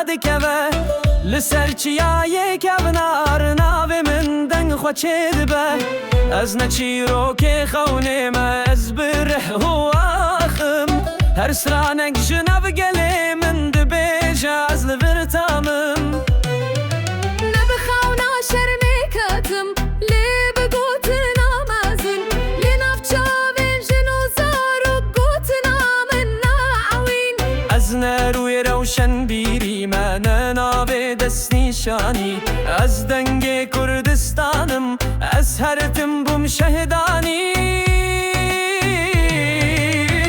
دکوه لسر چیای کبنار ناوی من دنگ خوا چه دبه از نچی رو که خونه ما از بره و آخم هر سرانک جناب گلی من دبیجه از لورتامم نبخونا شرمکتم لی بگوتنا مزن لی نفچاوین جنوزارو گوتنا من نعوین از نروی روشن بیری من ناوی دست نیشانی از دنگ کردستانم از هر تم بوم شهدانی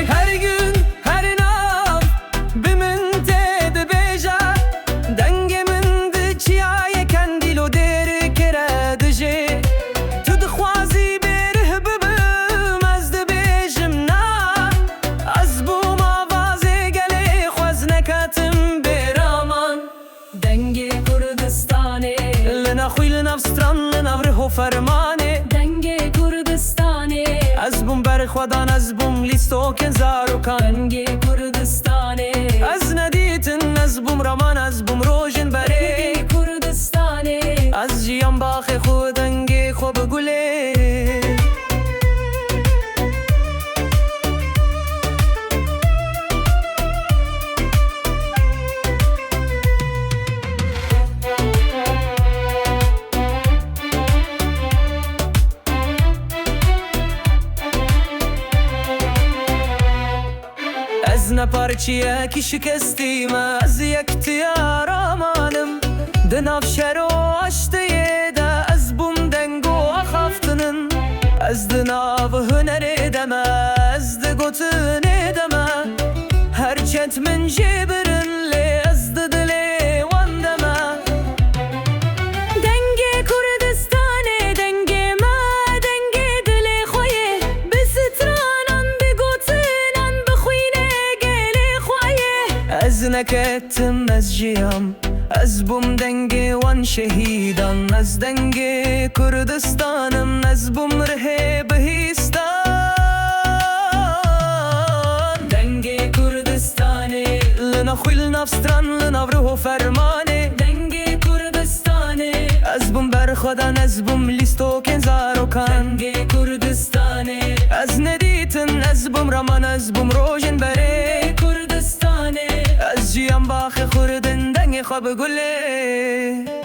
هر gün her nav bimin ted beja denge min de çiye kendilo der kere dje tu de khwazi berh bibim az de bejim na az bu mavaze gele khwaz nekatim beraman denge kurdistane lena khil nafstran lena vrho fermane دنگ کردستانی از بوم بر خودان از بوم لیستو کنزارو کان دنگ کردستانی از ندیتن از بوم رمان از بوم روژن بره دنگ کردستانی از جیان باخ خودنگی خوب گله از نپارچیه کی شکستیم از یک تیار آمانم دناف شرو اشتیه ده از بوم دنگو آخافتنن از دناف هنر دمه از دگوتن دمه هر چند من جبرن لی از دلی واندمه دنگ کردستانی دنگ ما دنگ دل خویه بسترانان بگوتنان بخوینه گل خویه از نکتم از جیام از بوم دنگ وان شهیدان از دنگ کردستانم از بوم ره بهیستان دنگ کردستانی لنا خویل نفستران لنا وره فرمانه دنگ کردستانی از بوم بر خودان از بوم لیستو کنزارو کان دنگ کردستانی از ندیتن از بوم رمان از بوم روژن بره کردستانی از جیان باخ خوردن دنگ خواب گله